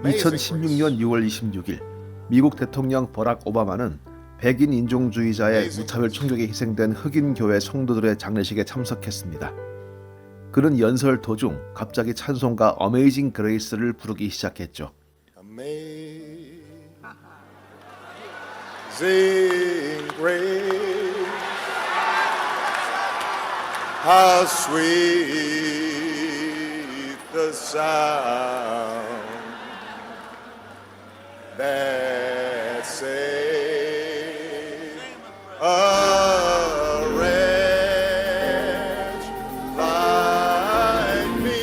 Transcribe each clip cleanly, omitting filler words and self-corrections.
2016년 6월 26일 미국 대통령 버락 오바마는 백인 인종주의자의 무차별 총격에 희생된 흑인 교회 성도들의 장례식에 참석했습니다. 그는 연설 도중 갑자기 찬송가 어메이징 그레이스를 부르기 시작했죠. Amazing grace, how sweet the sound that saved a wretch like me.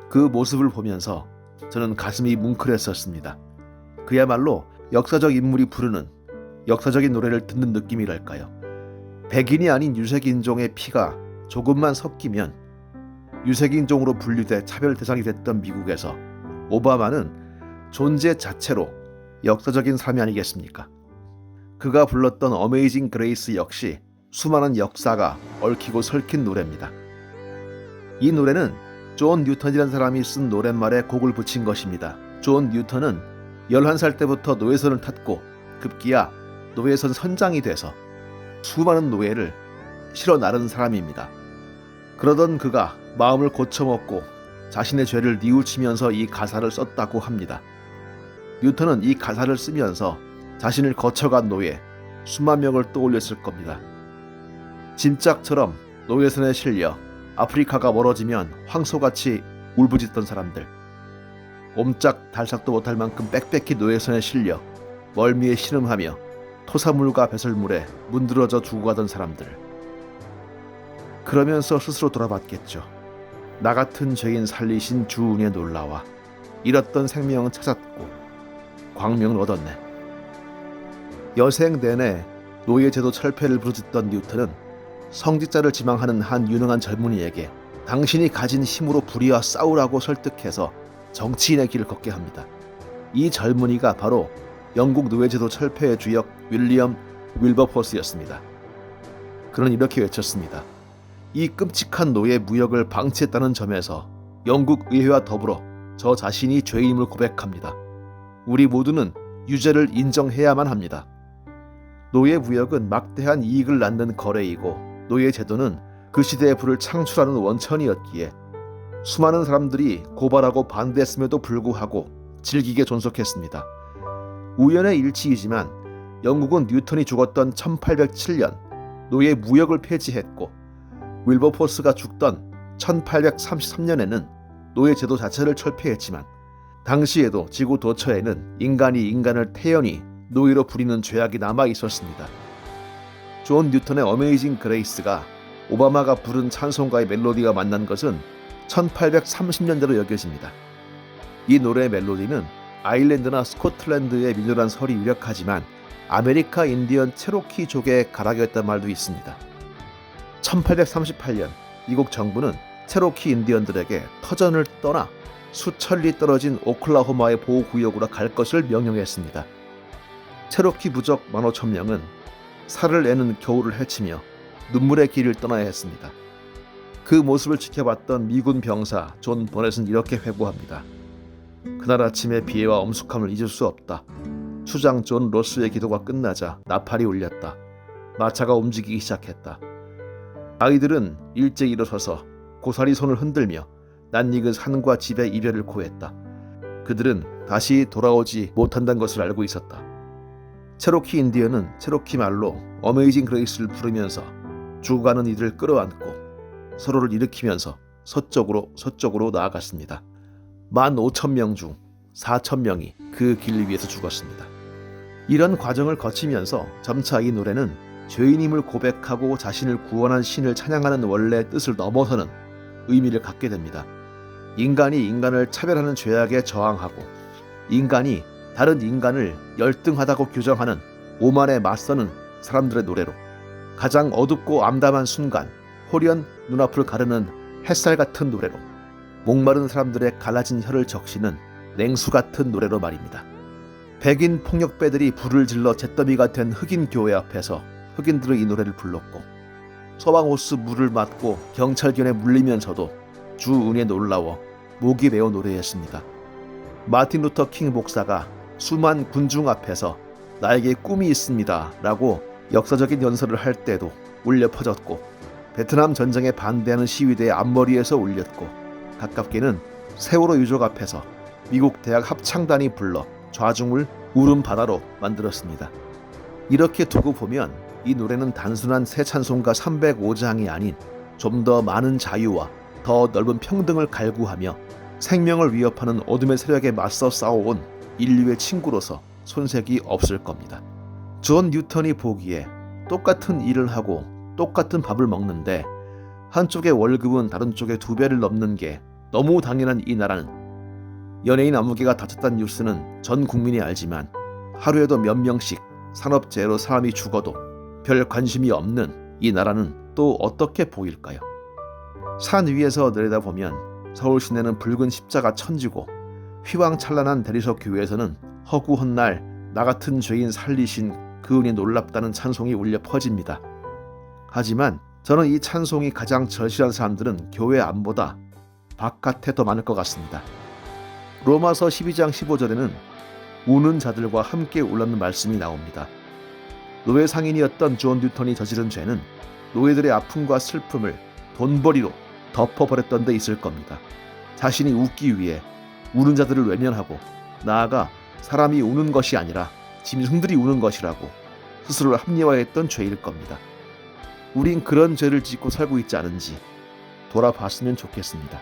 그 모습을 보면서 저는 가슴이 뭉클했었습니다. 그야말로 역사적 인물이 부르는 역사적인 노래를 듣는 느낌이랄까요. 백인이 아닌 유색인종의 피가 조금만 섞이면 유색인종으로 분류돼 차별 대상이 됐던 미국에서 오바마는 존재 자체로 역사적인 삶이 아니겠습니까? 그가 불렀던 어메이징 그레이스 역시 수많은 역사가 얽히고 설킨 노래입니다. 이 노래는 존 뉴턴이라는 사람이 쓴 노랫말에 곡을 붙인 것입니다. 존 뉴턴은 11살 때부터 노예선을 탔고 급기야 노예선 선장이 돼서 수많은 노예를 실어 나른 사람입니다. 그러던 그가 마음을 고쳐먹고 자신의 죄를 뉘우치면서 이 가사를 썼다고 합니다. 뉴턴은 이 가사를 쓰면서 자신을 거쳐간 노예 수만 명을 떠올렸을 겁니다. 짐짝처럼 노예선에 실려 아프리카가 멀어지면 황소같이 울부짖던 사람들, 옴짝 달싹도 못할 만큼 빽빽히 노예선에 실려 멀미에 신음하며 토사물과 배설물에 문드러져 죽어가던 사람들. 그러면서 스스로 돌아봤겠죠. 나 같은 죄인 살리신 주 은혜 놀라와 잃었던 생명은 찾았고 광명을 얻었네. 여생 내내 노예제도 철폐를 부르짖던 뉴턴은 성직자를 지망하는 한 유능한 젊은이에게 당신이 가진 힘으로 불의와 싸우라고 설득해서 정치인의 길을 걷게 합니다. 이 젊은이가 바로 영국 노예제도 철폐의 주역 윌리엄 윌버포스였습니다. 그는 이렇게 외쳤습니다. 이 끔찍한 노예 무역을 방치했다는 점에서 영국 의회와 더불어 저 자신이 죄인임을 고백합니다. 우리 모두는 유죄를 인정해야만 합니다. 노예 무역은 막대한 이익을 낳는 거래이고 노예 제도는 그 시대의 부를 창출하는 원천이었기에 수많은 사람들이 고발하고 반대했음에도 불구하고 질기게 존속했습니다. 우연의 일치이지만 영국은 뉴턴이 죽었던 1807년 노예 무역을 폐지했고 윌버포스가 죽던 1833년에는 노예 제도 자체를 철폐했지만 당시에도 지구 도처에는 인간이 인간을 태연히 노예로 부리는 죄악이 남아 있었습니다. 존 뉴턴의 어메이징 그레이스가 오바마가 부른 찬송가의 멜로디와 만난 것은 1830년대로 여겨집니다. 이 노래의 멜로디는 아일랜드나 스코틀랜드의 민요란 설이 유력하지만 아메리카 인디언 체로키족의 가락이었단 말도 있습니다. 1838년 미국 정부는 체로키 인디언들에게 터전을 떠나 수천 리 떨어진 오클라호마의 보호구역으로 갈 것을 명령했습니다. 체로키 부족 15,000명은 살을 내는 겨울을 헤치며 눈물의 길을 떠나야 했습니다. 그 모습을 지켜봤던 미군 병사 존 버넷은 이렇게 회고합니다. 그날 아침의 비애와 엄숙함을 잊을 수 없다. 수장 존 로스의 기도가 끝나자 나팔이 울렸다. 마차가 움직이기 시작했다. 아이들은 일제히 일어서서 고사리 손을 흔들며 낯익은 산과 집의 이별을 고했다. 그들은 다시 돌아오지 못한다는 것을 알고 있었다. 체로키 인디언은 체로키 말로 어메이징 그레이스를 부르면서 죽어가는 이들을 끌어안고 서로를 일으키면서 서쪽으로 나아갔습니다. 15,000명 중 4,000명이 그 길 위에서 죽었습니다. 이런 과정을 거치면서 점차 이 노래는 죄인임을 고백하고 자신을 구원한 신을 찬양하는 원래의 뜻을 넘어서는 의미를 갖게 됩니다. 인간이 인간을 차별하는 죄악에 저항하고 인간이 다른 인간을 열등하다고 규정하는 오만에 맞서는 사람들의 노래로 가장 어둡고 암담한 순간 홀연 눈앞을 가르는 햇살 같은 노래로 목마른 사람들의 갈라진 혀를 적시는 냉수 같은 노래로 말입니다. 백인 폭력배들이 불을 질러 잿더미가 된 흑인 교회 앞에서 흑인들은 이 노래를 불렀고 소방호스 물을 맞고 경찰견에 물리면서도 주은에 놀라워 목이 메어 노래했습니다. 마틴 루터 킹 목사가 수만 군중 앞에서 나에게 꿈이 있습니다 라고 역사적인 연설을 할 때도 울려 퍼졌고, 베트남 전쟁에 반대하는 시위대의 앞머리에서 울렸고, 가깝게는 세월호 유족 앞에서 미국 대학 합창단이 불러 좌중을 울음바다로 만들었습니다. 이렇게 두고 보면 이 노래는 단순한 새 찬송가 305장이 아닌 좀 더 많은 자유와 더 넓은 평등을 갈구하며 생명을 위협하는 어둠의 세력에 맞서 싸워온 인류의 친구로서 손색이 없을 겁니다. 존 뉴턴이 보기에 똑같은 일을 하고 똑같은 밥을 먹는데 한쪽의 월급은 다른 쪽의 2배를 넘는 게 너무 당연한 이 나라는, 연예인 아무개가 다쳤다는 뉴스는 전 국민이 알지만 하루에도 몇 명씩 산업재해로 사람이 죽어도 별 관심이 없는 이 나라는 또 어떻게 보일까요? 산 위에서 내려다보면 서울 시내는 붉은 십자가 천지고, 휘황찬란한 대리석 교회에서는 허구한 날 나 같은 죄인 살리신 그 은이 놀랍다는 찬송이 울려 퍼집니다. 하지만 저는 이 찬송이 가장 절실한 사람들은 교회 안보다 바깥에 더 많을 것 같습니다. 로마서 12장 15절에는 우는 자들과 함께 울라는 말씀이 나옵니다. 노예 상인이었던 존 뉴턴이 저지른 죄는 노예들의 아픔과 슬픔을 돈벌이로 덮어버렸던 데 있을 겁니다. 자신이 웃기 위해 우는 자들을 외면하고, 나아가 사람이 우는 것이 아니라 짐승들이 우는 것이라고 스스로를 합리화했던 죄일 겁니다. 우린 그런 죄를 짓고 살고 있지 않은지 돌아봤으면 좋겠습니다.